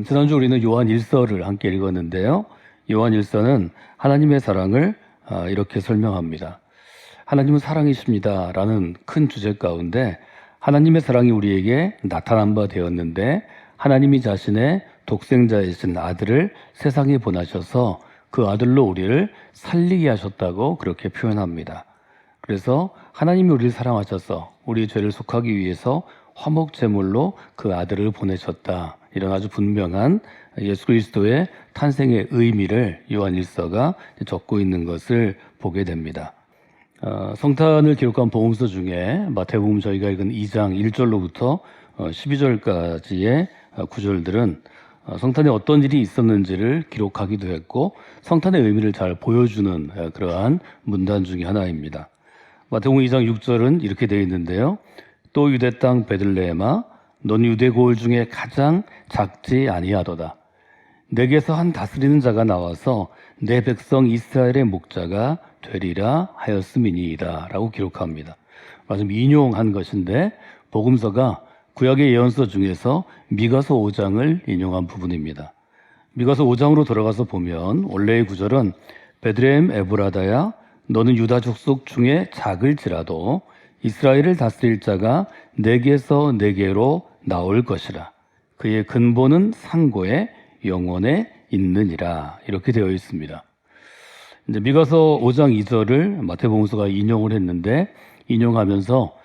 지난주 우리는 요한 1서를 함께 읽었는데요. 요한 1서는 하나님의 사랑을 이렇게 설명합니다. 하나님은 사랑이십니다 라는 큰 주제 가운데 하나님의 사랑이 우리에게 나타난 바 되었는데 하나님이 자신의 독생자이신 아들을 세상에 보내셔서 그 아들로 우리를 살리게 하셨다고 그렇게 표현합니다. 그래서 하나님이 우리를 사랑하셔서 우리 죄를 속하기 위해서 화목제물로 그 아들을 보내셨다. 이런 아주 분명한 예수 그리스도의 탄생의 의미를 요한 1서가 적고 있는 것을 보게 됩니다. 성탄을 기록한 복음서 중에 마태복음 저희가 읽은 2장 1절로부터 12절까지의 구절들은 성탄에 어떤 일이 있었는지를 기록하기도 했고 성탄의 의미를 잘 보여주는 그러한 문단 중에 하나입니다. 마태복음 2장 6절은 이렇게 되어 있는데요. 또 유대 땅 베들레헴아 넌 유대 고을 중에 가장 작지 아니하도다. 내게서 한 다스리는 자가 나와서 내 백성 이스라엘의 목자가 되리라 하였음이니이다 라고 기록합니다. 말씀 인용한 것인데 복음서가 구약의 예언서 중에서 미가서 5장을 인용한 부분입니다. 미가서 5장으로 들어가서 보면 원래의 구절은 베들레헴 에브라다야 너는 유다 족속 중에 작을지라도 이스라엘을 다스릴 자가 내게서 내게로 나올 것이라. 그의 근본은 상고에 영원에 있느니라. 이렇게 되어 있습니다. 이제 미가서 5장 2절을 마태복음서가 인용을 했는데 인용하면서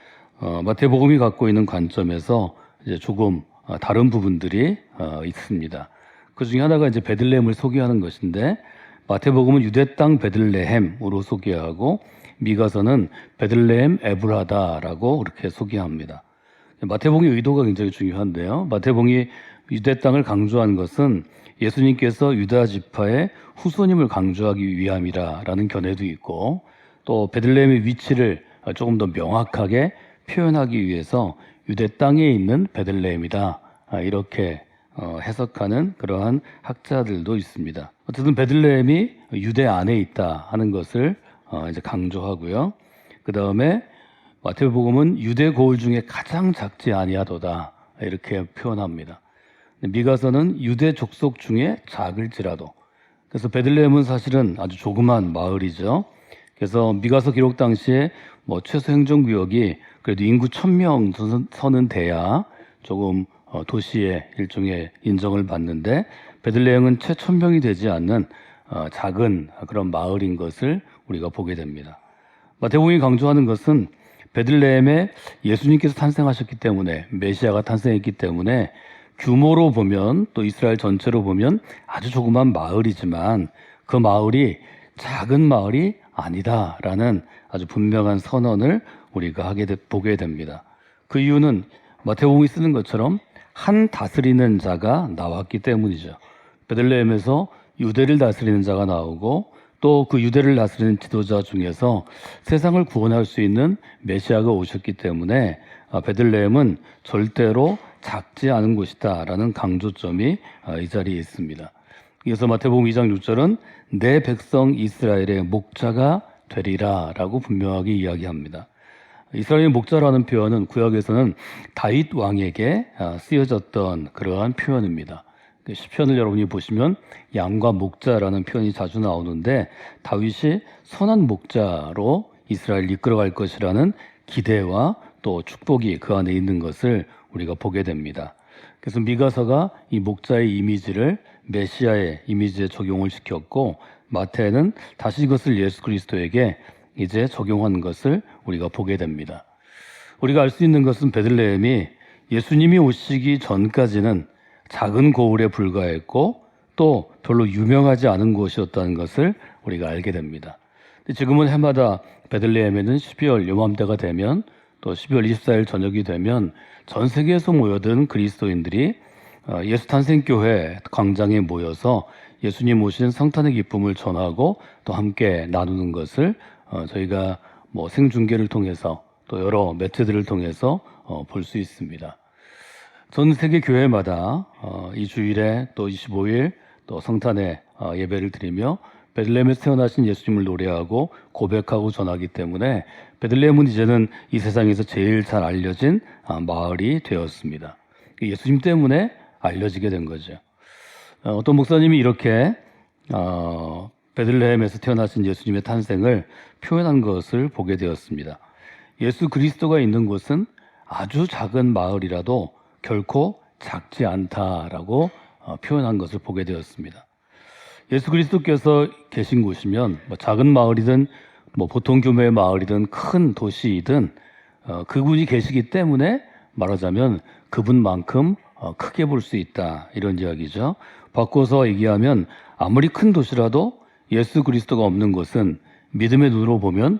마태복음이 갖고 있는 관점에서 이제 조금 다른 부분들이 있습니다. 그 중에 하나가 이제 베들레헴을 소개하는 것인데 마태복음은 유대 땅 베들레헴으로 소개하고 미가서는 베들레헴 에브라다라고 그렇게 소개합니다. 마태복음의 의도가 굉장히 중요한데요. 마태복음이 유대 땅을 강조한 것은 예수님께서 유다 지파의 후손임을 강조하기 위함이라는 견해도 있고 또 베들레헴의 위치를 조금 더 명확하게 표현하기 위해서 유대 땅에 있는 베들레헴이다. 이렇게 해석하는 그러한 학자들도 있습니다. 어쨌든 베들레헴이 유대 안에 있다 하는 것을 이제 강조하고요. 그 다음에 마태복음은 유대 고을 중에 가장 작지 아니하도다 이렇게 표현합니다. 미가서는 유대 족속 중에 작을지라도 그래서 베들레헴은 사실은 아주 조그만 마을이죠. 그래서 미가서 기록 당시에 최소 행정구역이 그래도 인구 1000명 선은 돼야 조금 도시의 일종의 인정을 받는데 베들레헴은 채 1000명이 되지 않는 작은 그런 마을인 것을 우리가 보게 됩니다. 마태복음이 강조하는 것은 베들레헴에 예수님께서 탄생하셨기 때문에 메시아가 탄생했기 때문에 규모로 보면 또 이스라엘 전체로 보면 아주 조그만 마을이지만 그 마을이 작은 마을이 아니다라는 아주 분명한 선언을 우리가 보게 됩니다. 그 이유는 마태복음이 쓰는 것처럼 한 다스리는 자가 나왔기 때문이죠. 베들레헴에서 유대를 다스리는 자가 나오고 또 그 유대를 다스리는 지도자 중에서 세상을 구원할 수 있는 메시아가 오셨기 때문에 베들레헴은 절대로 작지 않은 곳이다라는 강조점이 이 자리에 있습니다. 그래서 마태복음 2장 6절은 내 백성 이스라엘의 목자가 되리라 라고 분명하게 이야기합니다. 이스라엘의 목자라는 표현은 구약에서는 다윗 왕에게 쓰여졌던 그러한 표현입니다. 시편을 여러분이 보시면 양과 목자라는 표현이 자주 나오는데 다윗이 선한 목자로 이스라엘을 이끌어갈 것이라는 기대와 또 축복이 그 안에 있는 것을 우리가 보게 됩니다. 그래서 미가서가 이 목자의 이미지를 메시아의 이미지에 적용을 시켰고 마태는 다시 이것을 예수 그리스도에게 이제 적용한 것을 우리가 보게 됩니다. 우리가 알 수 있는 것은 베들레헴이 예수님이 오시기 전까지는 작은 고을에 불과했고 또 별로 유명하지 않은 곳이었다는 것을 우리가 알게 됩니다. 지금은 해마다 베들레헴에는 12월 요맘때가 되면 또 12월 24일 저녁이 되면 전 세계에서 모여든 그리스도인들이 예수 탄생교회 광장에 모여서 예수님 오신 성탄의 기쁨을 전하고 또 함께 나누는 것을 저희가 생중계를 통해서 또 여러 매체들을 통해서 볼 수 있습니다. 전 세계 교회마다 이 주일에 또 25일 또 성탄의 예배를 드리며 베들레헴에서 태어나신 예수님을 노래하고 고백하고 전하기 때문에 베들레헴은 이제는 이 세상에서 제일 잘 알려진 마을이 되었습니다. 예수님 때문에 알려지게 된 거죠. 어떤 목사님이 이렇게 베들레헴에서 태어나신 예수님의 탄생을 표현한 것을 보게 되었습니다. 예수 그리스도가 있는 곳은 아주 작은 마을이라도 결코 작지 않다라고 표현한 것을 보게 되었습니다. 예수 그리스도께서 계신 곳이면 작은 마을이든 보통 규모의 마을이든 큰 도시이든 그분이 계시기 때문에 말하자면 그분만큼 크게 볼 수 있다, 이런 이야기죠. 바꿔서 얘기하면 아무리 큰 도시라도 예수 그리스도가 없는 곳은 믿음의 눈으로 보면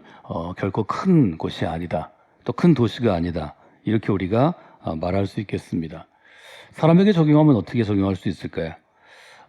결코 큰 곳이 아니다, 또 큰 도시가 아니다, 이렇게 우리가 말할 수 있겠습니다. 사람에게 적용하면 어떻게 적용할 수 있을까요?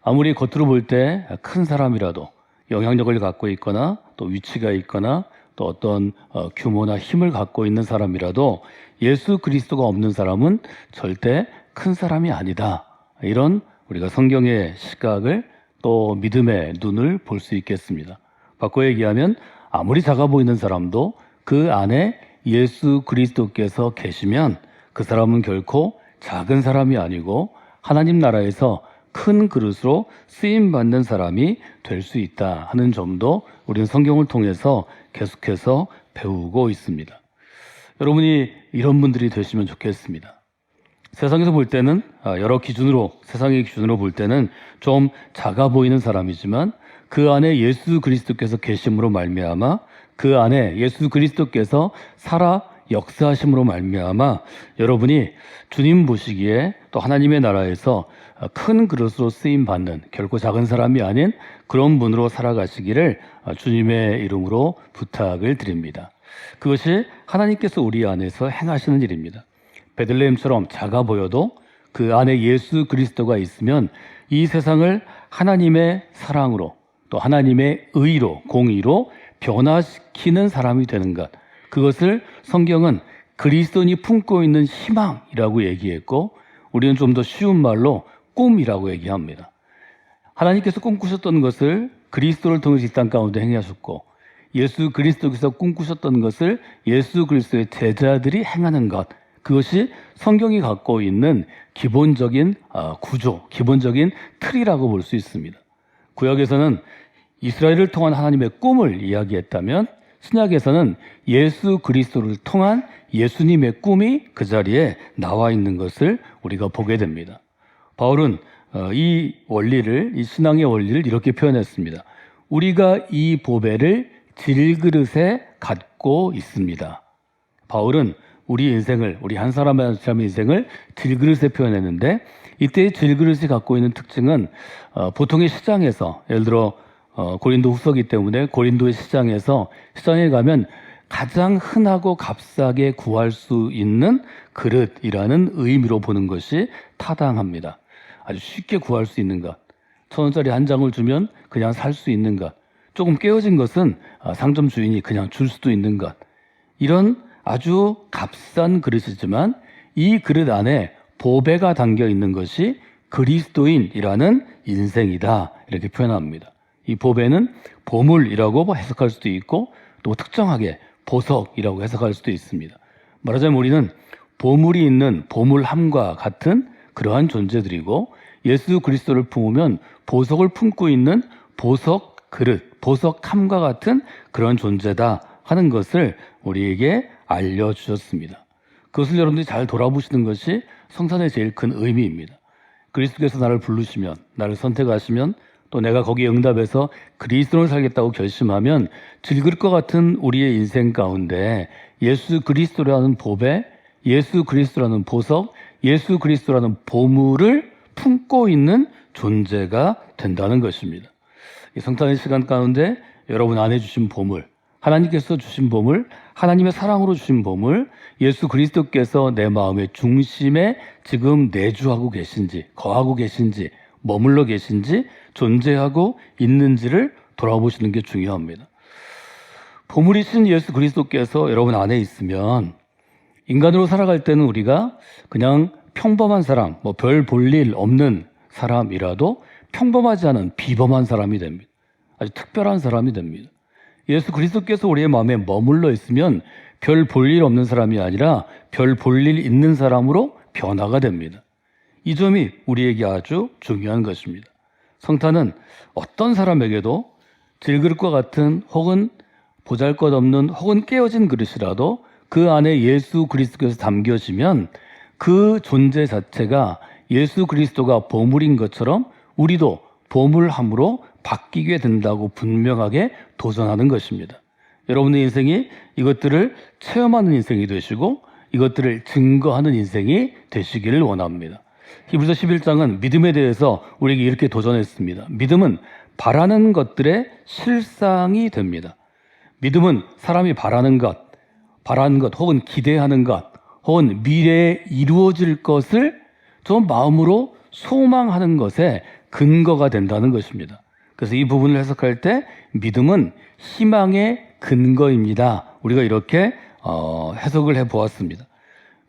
아무리 겉으로 볼 때 큰 사람이라도 영향력을 갖고 있거나 또 위치가 있거나 또 어떤 규모나 힘을 갖고 있는 사람이라도 예수 그리스도가 없는 사람은 절대 큰 사람이 아니다, 이런 우리가 성경의 시각을 또 믿음의 눈을 볼 수 있겠습니다. 바꿔 얘기하면 아무리 작아 보이는 사람도 그 안에 예수 그리스도께서 계시면 그 사람은 결코 작은 사람이 아니고 하나님 나라에서 큰 그릇으로 쓰임받는 사람이 될 수 있다 하는 점도 우리는 성경을 통해서 계속해서 배우고 있습니다. 여러분이 이런 분들이 되시면 좋겠습니다. 세상에서 볼 때는 여러 기준으로, 세상의 기준으로 볼 때는 좀 작아 보이는 사람이지만 그 안에 예수 그리스도께서 계심으로 말미암아, 그 안에 예수 그리스도께서 살아 역사하심으로 말미암아 여러분이 주님 보시기에 또 하나님의 나라에서 큰 그릇으로 쓰임받는, 결코 작은 사람이 아닌 그런 분으로 살아가시기를 주님의 이름으로 부탁을 드립니다. 그것이 하나님께서 우리 안에서 행하시는 일입니다. 베들레헴처럼 작아 보여도 그 안에 예수 그리스도가 있으면 이 세상을 하나님의 사랑으로 또 하나님의 의로, 공의로 변화시키는 사람이 되는 것, 그것을 성경은 그리스도인이 품고 있는 희망이라고 얘기했고, 우리는 좀 더 쉬운 말로 꿈이라고 얘기합니다. 하나님께서 꿈꾸셨던 것을 그리스도를 통해서 이 땅 가운데 행하셨고, 예수 그리스도께서 꿈꾸셨던 것을 예수 그리스도의 제자들이 행하는 것, 그것이 성경이 갖고 있는 기본적인 구조, 기본적인 틀이라고 볼 수 있습니다. 구약에서는 이스라엘을 통한 하나님의 꿈을 이야기했다면 신약에서는 예수 그리스도를 통한 예수님의 꿈이 그 자리에 나와 있는 것을 우리가 보게 됩니다. 바울은 이 원리를, 이 신앙의 원리를 이렇게 표현했습니다. 우리가 이 보배를 질그릇에 갖고 있습니다. 바울은 우리 인생을, 우리 한 사람 한 사람의 인생을 질그릇에 표현했는데, 이때 질그릇이 갖고 있는 특징은 보통의 시장에서, 예를 들어 고린도 후서기 때문에 고린도의 시장에 가면 가장 흔하고 값싸게 구할 수 있는 그릇이라는 의미로 보는 것이 타당합니다. 아주 쉽게 구할 수 있는 것, 1,000원짜리 한 장을 주면 그냥 살 수 있는 것, 조금 깨어진 것은 상점 주인이 그냥 줄 수도 있는 것, 이런 아주 값싼 그릇이지만 이 그릇 안에 보배가 담겨 있는 것이 그리스도인이라는 인생이다, 이렇게 표현합니다. 이 보배는 보물이라고 해석할 수도 있고 또 특정하게 보석이라고 해석할 수도 있습니다. 말하자면 우리는 보물이 있는 보물함과 같은 그러한 존재들이고, 예수 그리스도를 품으면 보석을 품고 있는 보석 그릇, 보석함과 같은 그런 존재다 하는 것을 우리에게 알려주셨습니다. 그것을 여러분들이 잘 돌아보시는 것이 성찬의 제일 큰 의미입니다. 그리스도께서 나를 부르시면, 나를 선택하시면, 또 내가 거기에 응답해서 그리스도를 살겠다고 결심하면 질그릇과 같은 우리의 인생 가운데 예수 그리스도라는 보배, 예수 그리스도라는 보석, 예수 그리스도라는 보물을 품고 있는 존재가 된다는 것입니다. 이 성탄의 시간 가운데 여러분 안에 주신 보물, 하나님께서 주신 보물, 하나님의 사랑으로 주신 보물, 예수 그리스도께서 내 마음의 중심에 지금 내주하고 계신지, 거하고 계신지, 머물러 계신지, 존재하고 있는지를 돌아보시는 게 중요합니다. 보물이신 예수 그리스도께서 여러분 안에 있으면 인간으로 살아갈 때는 우리가 그냥 평범한 사람, 별 볼 일 없는 사람이라도 평범하지 않은 비범한 사람이 됩니다. 아주 특별한 사람이 됩니다. 예수 그리스도께서 우리의 마음에 머물러 있으면 별 볼 일 없는 사람이 아니라 별 볼 일 있는 사람으로 변화가 됩니다. 이 점이 우리에게 아주 중요한 것입니다. 성탄은 어떤 사람에게도 질그릇과 같은 혹은 보잘것없는 혹은 깨어진 그릇이라도 그 안에 예수 그리스도께서 담겨지면 그 존재 자체가 예수 그리스도가 보물인 것처럼 우리도 보물함으로 바뀌게 된다고 분명하게 도전하는 것입니다. 여러분의 인생이 이것들을 체험하는 인생이 되시고 이것들을 증거하는 인생이 되시기를 원합니다. 히브리서 11장은 믿음에 대해서 우리에게 이렇게 도전했습니다. 믿음은 바라는 것들의 실상이 됩니다. 믿음은 사람이 바라는 것 혹은 기대하는 것 혹은 미래에 이루어질 것을 좀 마음으로 소망하는 것에 근거가 된다는 것입니다. 그래서 이 부분을 해석할 때 믿음은 희망의 근거입니다. 우리가 이렇게 해석을 해보았습니다.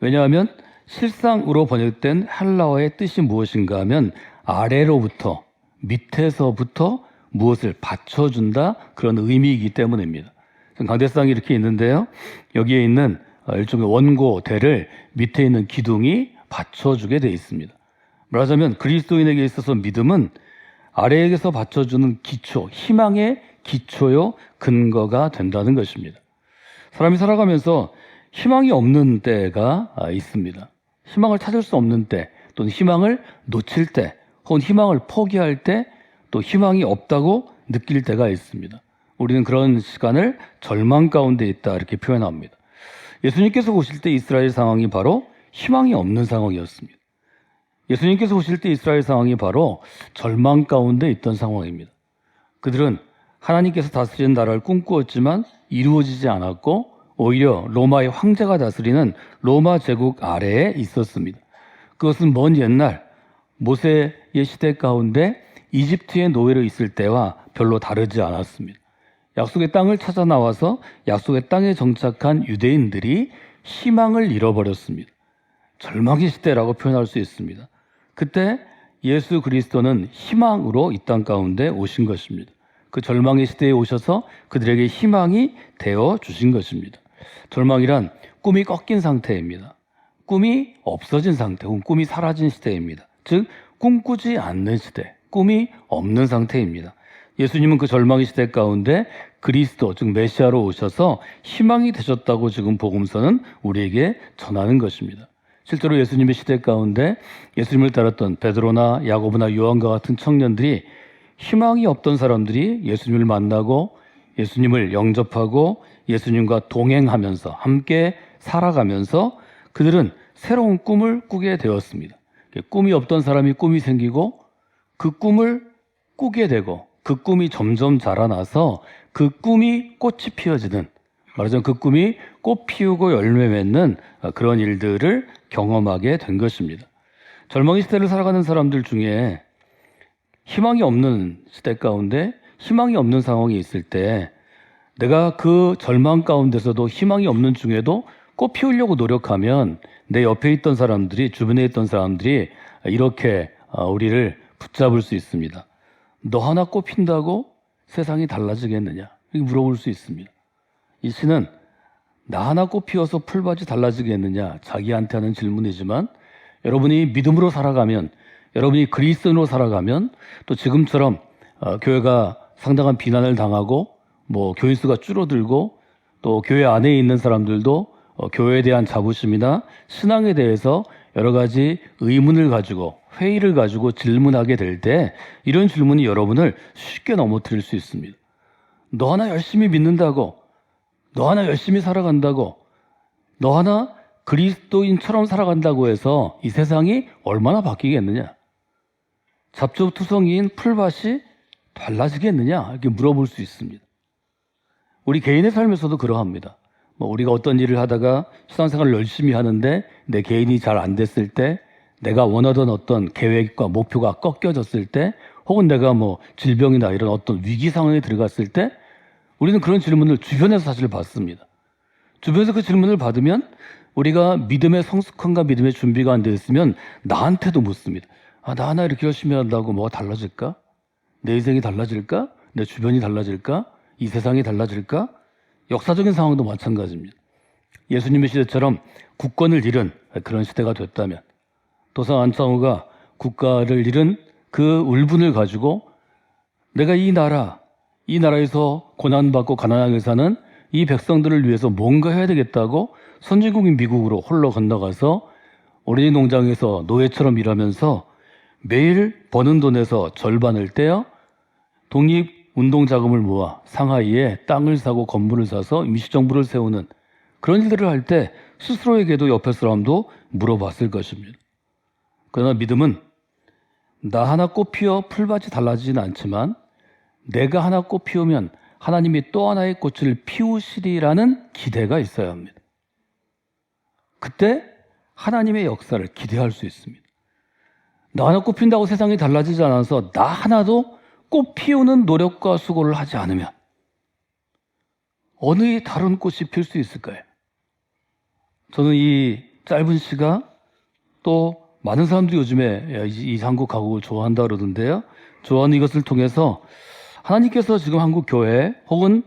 왜냐하면 실상으로 번역된 헬라어의 뜻이 무엇인가 하면 아래로부터 밑에서부터 무엇을 받쳐준다 그런 의미이기 때문입니다. 강대상이 이렇게 있는데요. 여기에 있는 일종의 원고대를 밑에 있는 기둥이 받쳐주게 되어 있습니다. 말하자면 그리스도인에게 있어서 믿음은 아래에게서 받쳐주는 기초, 희망의 기초요 근거가 된다는 것입니다. 사람이 살아가면서 희망이 없는 때가 있습니다. 희망을 찾을 수 없는 때 또는 희망을 놓칠 때 혹은 희망을 포기할 때 또 희망이 없다고 느낄 때가 있습니다. 우리는 그런 시간을 절망 가운데 있다 이렇게 표현합니다. 예수님께서 오실 때 이스라엘 상황이 바로 희망이 없는 상황이었습니다. 예수님께서 오실 때 이스라엘 상황이 바로 절망 가운데 있던 상황입니다. 그들은 하나님께서 다스리는 나라를 꿈꾸었지만 이루어지지 않았고 오히려 로마의 황제가 다스리는 로마 제국 아래에 있었습니다. 그것은 먼 옛날 모세의 시대 가운데 이집트의 노예로 있을 때와 별로 다르지 않았습니다. 약속의 땅을 찾아 나와서 약속의 땅에 정착한 유대인들이 희망을 잃어버렸습니다. 절망의 시대라고 표현할 수 있습니다. 그때 예수 그리스도는 희망으로 이 땅 가운데 오신 것입니다. 그 절망의 시대에 오셔서 그들에게 희망이 되어 주신 것입니다. 절망이란 꿈이 꺾인 상태입니다. 꿈이 없어진 상태 혹은 꿈이 사라진 시대입니다. 즉 꿈꾸지 않는 시대, 꿈이 없는 상태입니다. 예수님은 그 절망의 시대 가운데 그리스도 즉 메시아로 오셔서 희망이 되셨다고 지금 복음서는 우리에게 전하는 것입니다. 실제로 예수님의 시대 가운데 예수님을 따랐던 베드로나 야고보나 요한과 같은 청년들이 희망이 없던 사람들이 예수님을 만나고 예수님을 영접하고 예수님과 동행하면서 함께 살아가면서 그들은 새로운 꿈을 꾸게 되었습니다. 꿈이 없던 사람이 꿈이 생기고 그 꿈을 꾸게 되고 그 꿈이 점점 자라나서 그 꿈이 꽃이 피어지는, 말하자면 그 꿈이 꽃 피우고 열매 맺는 그런 일들을 경험하게 된 것입니다. 절망의 시대를 살아가는 사람들 중에 희망이 없는 시대 가운데 희망이 없는 상황이 있을 때 내가 그 절망 가운데서도 희망이 없는 중에도 꽃 피우려고 노력하면 내 옆에 있던 사람들이, 주변에 있던 사람들이 이렇게 우리를 붙잡을 수 있습니다. 너 하나 꽃 핀다고 세상이 달라지겠느냐? 이렇게 물어볼 수 있습니다. 이 시는 나 하나 꽃 피워서 풀밭이 달라지겠느냐? 자기한테 하는 질문이지만 여러분이 믿음으로 살아가면, 여러분이 그리스도인으로 살아가면 또 지금처럼 교회가 상당한 비난을 당하고 교인 수가 줄어들고 또 교회 안에 있는 사람들도 교회에 대한 자부심이나 신앙에 대해서 여러 가지 의문을 가지고 회의를 가지고 질문하게 될 때 이런 질문이 여러분을 쉽게 넘어뜨릴 수 있습니다. 너 하나 열심히 믿는다고, 너 하나 열심히 살아간다고, 너 하나 그리스도인처럼 살아간다고 해서 이 세상이 얼마나 바뀌겠느냐? 잡초투성이인 풀밭이 달라지겠느냐? 이렇게 물어볼 수 있습니다. 우리 개인의 삶에서도 그러합니다. 우리가 어떤 일을 하다가 신앙생활을 열심히 하는데 내 개인이 잘 안 됐을 때, 내가 원하던 어떤 계획과 목표가 꺾여졌을 때, 혹은 내가 질병이나 이런 어떤 위기 상황에 들어갔을 때 우리는 그런 질문을 주변에서 사실 받습니다. 주변에서 그 질문을 받으면 우리가 믿음의 성숙함과 믿음의 준비가 안 되어 있으면 나한테도 묻습니다. 나 하나 이렇게 열심히 한다고 뭐가 달라질까? 내 인생이 달라질까? 내 주변이 달라질까? 이 세상이 달라질까? 역사적인 상황도 마찬가지입니다. 예수님의 시대처럼 국권을 잃은 그런 시대가 됐다면, 도상 안창호가 국가를 잃은 그 울분을 가지고 내가 이 나라에서 고난받고 가난하게 사는 이 백성들을 위해서 뭔가 해야 되겠다고 선진국인 미국으로 홀로 건너가서 어린이 농장에서 노예처럼 일하면서 매일 버는 돈에서 절반을 떼어 독립운동 자금을 모아 상하이에 땅을 사고 건물을 사서 임시정부를 세우는 그런 일들을 할 때 스스로에게도 옆에 사람도 물어봤을 것입니다. 그러나 믿음은 나 하나 꽃 피어 풀밭이 달라지진 않지만 내가 하나 꽃 피우면 하나님이 또 하나의 꽃을 피우시리라는 기대가 있어야 합니다. 그때 하나님의 역사를 기대할 수 있습니다. 나 하나 꽃 핀다고 세상이 달라지지 않아서 나 하나도 꽃 피우는 노력과 수고를 하지 않으면 어느 다른 꽃이 필 수 있을까요? 저는 이 짧은 시가 또 많은 사람들이 요즘에 이 한국 가곡을 좋아한다 그러던데요. 좋아하는 이것을 통해서 하나님께서 지금 한국 교회 혹은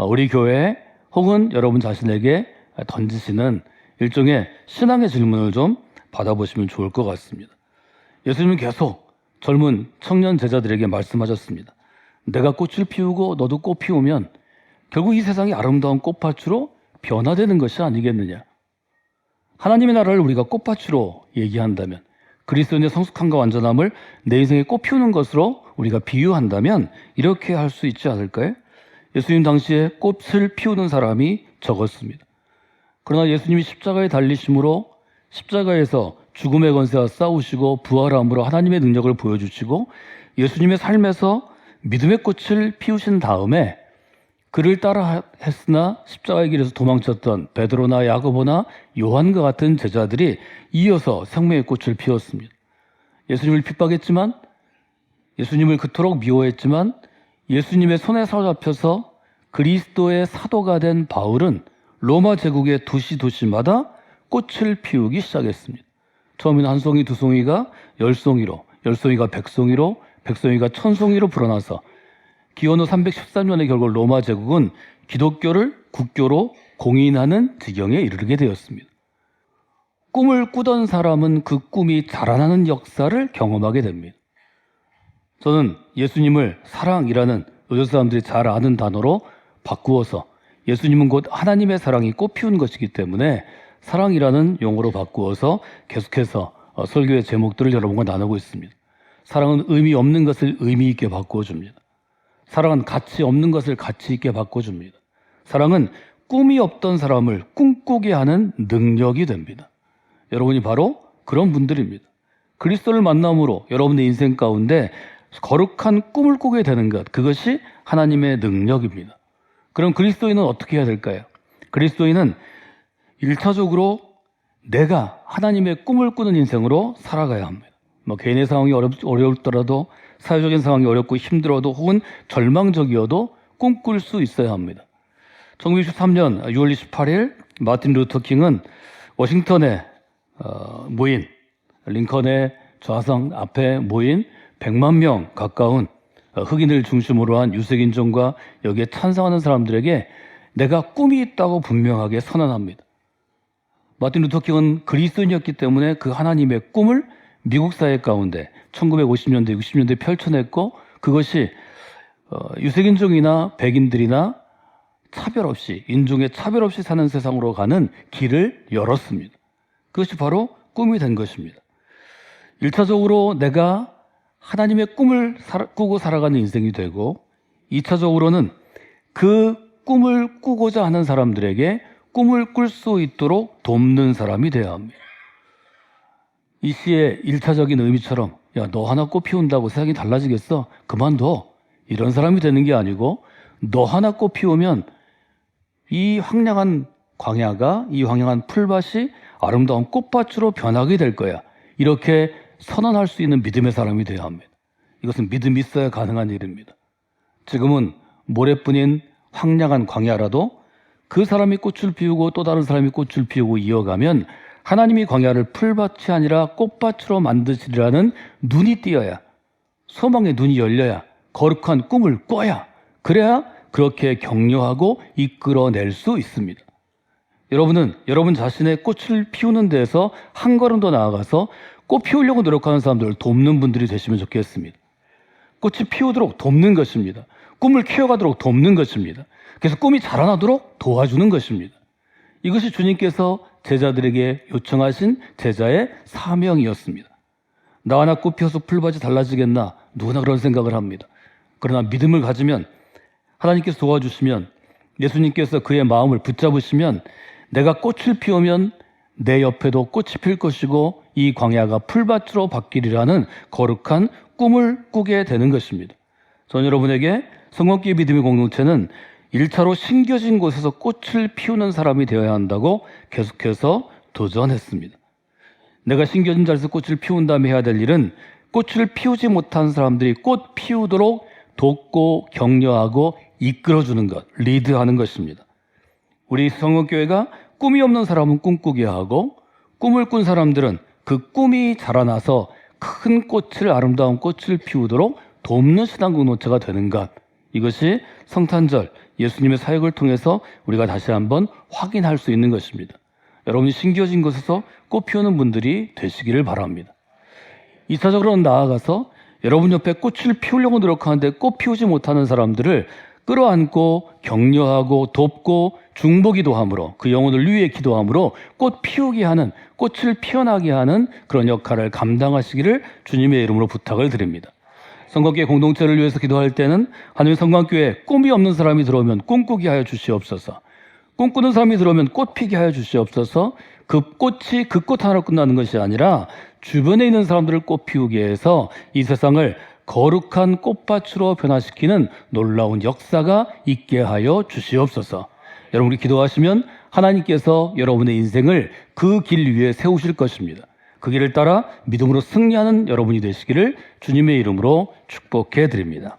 우리 교회 혹은 여러분 자신에게 던지시는 일종의 신앙의 질문을 좀 받아보시면 좋을 것 같습니다. 예수님은 계속 젊은 청년 제자들에게 말씀하셨습니다. 내가 꽃을 피우고 너도 꽃 피우면 결국 이 세상이 아름다운 꽃밭으로 변화되는 것이 아니겠느냐. 하나님의 나라를 우리가 꽃밭으로 얘기한다면 그리스도인의 성숙함과 완전함을 내 인생에 꽃 피우는 것으로 우리가 비유한다면 이렇게 할 수 있지 않을까요? 예수님 당시에 꽃을 피우는 사람이 적었습니다. 그러나 예수님이 십자가에 달리심으로 십자가에서 죽음의 권세와 싸우시고 부활함으로 하나님의 능력을 보여주시고 예수님의 삶에서 믿음의 꽃을 피우신 다음에 그를 따라 했으나 십자가의 길에서 도망쳤던 베드로나 야고보나 요한과 같은 제자들이 이어서 생명의 꽃을 피웠습니다. 예수님을 핍박했지만 예수님을 그토록 미워했지만 예수님의 손에 사로잡혀서 그리스도의 사도가 된 바울은 로마 제국의 도시마다 꽃을 피우기 시작했습니다. 처음에는 한 송이, 두 송이가 10송이로, 10송이가 100송이로, 100송이가 1000송이로 불어나서 기원 후 313년에 결국 로마 제국은 기독교를 국교로 공인하는 지경에 이르게 되었습니다. 꿈을 꾸던 사람은 그 꿈이 자라나는 역사를 경험하게 됩니다. 저는 예수님을 사랑이라는 요즘 사람들이 잘 아는 단어로 바꾸어서 예수님은 곧 하나님의 사랑이 꽃피운 것이기 때문에 사랑이라는 용어로 바꾸어서 계속해서 설교의 제목들을 여러분과 나누고 있습니다. 사랑은 의미 없는 것을 의미 있게 바꾸어줍니다. 사랑은 가치 없는 것을 가치 있게 바꿔줍니다. 사랑은 꿈이 없던 사람을 꿈꾸게 하는 능력이 됩니다. 여러분이 바로 그런 분들입니다. 그리스도를 만남으로 여러분의 인생 가운데 거룩한 꿈을 꾸게 되는 것, 그것이 하나님의 능력입니다. 그럼 그리스도인은 어떻게 해야 될까요? 그리스도인은 1차적으로 내가 하나님의 꿈을 꾸는 인생으로 살아가야 합니다. 개인의 상황이 어렵더라도 사회적인 상황이 어렵고 힘들어도 혹은 절망적이어도 꿈꿀 수 있어야 합니다. 1963년 6월 28일 마틴 루터 킹은 워싱턴에 모인 링컨의 좌상 앞에 모인 100만 명 가까운 흑인을 중심으로 한 유색인종과 여기에 찬성하는 사람들에게 내가 꿈이 있다고 분명하게 선언합니다. 마틴 루터 킹은 그리스도인이었기 때문에 그 하나님의 꿈을 미국 사회 가운데 1950년대, 60년대에 펼쳐냈고 그것이 유색인종이나 백인들이나 차별 없이, 인종의 차별 없이 사는 세상으로 가는 길을 열었습니다. 그것이 바로 꿈이 된 것입니다. 1차적으로 내가 하나님의 꿈을 꾸고 살아가는 인생이 되고 2차적으로는 그 꿈을 꾸고자 하는 사람들에게 꿈을 꿀 수 있도록 돕는 사람이 되어야 합니다. 이 시의 1차적인 의미처럼 야, 너 하나 꽃 피운다고 세상이 달라지겠어? 그만둬. 이런 사람이 되는 게 아니고 너 하나 꽃 피우면 이 황량한 광야가, 이 황량한 풀밭이 아름다운 꽃밭으로 변하게 될 거야. 이렇게 선언할 수 있는 믿음의 사람이 되어야 합니다. 이것은 믿음이 있어야 가능한 일입니다. 지금은 모래뿐인 황량한 광야라도 그 사람이 꽃을 피우고 또 다른 사람이 꽃을 피우고 이어가면 하나님이 광야를 풀밭이 아니라 꽃밭으로 만드시리라는 눈이 띄어야, 소망의 눈이 열려야, 거룩한 꿈을 꿔야, 그래야 그렇게 격려하고 이끌어낼 수 있습니다. 여러분은 여러분 자신의 꽃을 피우는 데에서 한 걸음 더 나아가서 꽃 피우려고 노력하는 사람들을 돕는 분들이 되시면 좋겠습니다. 꽃이 피우도록 돕는 것입니다. 꿈을 키워가도록 돕는 것입니다. 그래서 꿈이 자라나도록 도와주는 것입니다. 이것이 주님께서 제자들에게 요청하신 제자의 사명이었습니다. 나 하나 꽃 피워서 풀밭이 달라지겠나? 누구나 그런 생각을 합니다. 그러나 믿음을 가지면, 하나님께서 도와주시면, 예수님께서 그의 마음을 붙잡으시면 내가 꽃을 피우면 내 옆에도 꽃이 필 것이고 이 광야가 풀밭으로 바뀌리라는 거룩한 꿈을 꾸게 되는 것입니다. 저는 여러분에게 성공기의 믿음의 공동체는 1차로 심겨진 곳에서 꽃을 피우는 사람이 되어야 한다고 계속해서 도전했습니다. 내가 심겨진 자리에서 꽃을 피운 다음에 해야 될 일은 꽃을 피우지 못한 사람들이 꽃 피우도록 돕고 격려하고 이끌어주는 것, 리드하는 것입니다. 우리 성공교회가 꿈이 없는 사람은 꿈꾸게 하고 꿈을 꾼 사람들은 그 꿈이 자라나서 큰 꽃을, 아름다운 꽃을 피우도록 돕는 신앙 공동체가 되는 것, 이것이 성탄절 예수님의 사역을 통해서 우리가 다시 한번 확인할 수 있는 것입니다. 여러분이 심겨진 곳에서 꽃 피우는 분들이 되시기를 바랍니다. 2차적으로는 나아가서 여러분 옆에 꽃을 피우려고 노력하는데 꽃 피우지 못하는 사람들을 끌어안고 격려하고 돕고 중보기도 함으로, 그 영혼을 위해 기도함으로 꽃 피우게 하는, 꽃을 피어나게 하는 그런 역할을 감당하시기를 주님의 이름으로 부탁을 드립니다. 성곽교회 공동체를 위해서 기도할 때는 하나님의 성곽교회에 꿈이 없는 사람이 들어오면 꿈꾸게 하여 주시옵소서, 꿈꾸는 사람이 들어오면 꽃 피게 하여 주시옵소서. 그 꽃이 그 꽃 하나로 끝나는 것이 아니라 주변에 있는 사람들을 꽃 피우게 해서 이 세상을 거룩한 꽃밭으로 변화시키는 놀라운 역사가 있게 하여 주시옵소서. 여러분이 기도하시면 하나님께서 여러분의 인생을 그 길 위에 세우실 것입니다. 그 길을 따라 믿음으로 승리하는 여러분이 되시기를 주님의 이름으로 축복해 드립니다.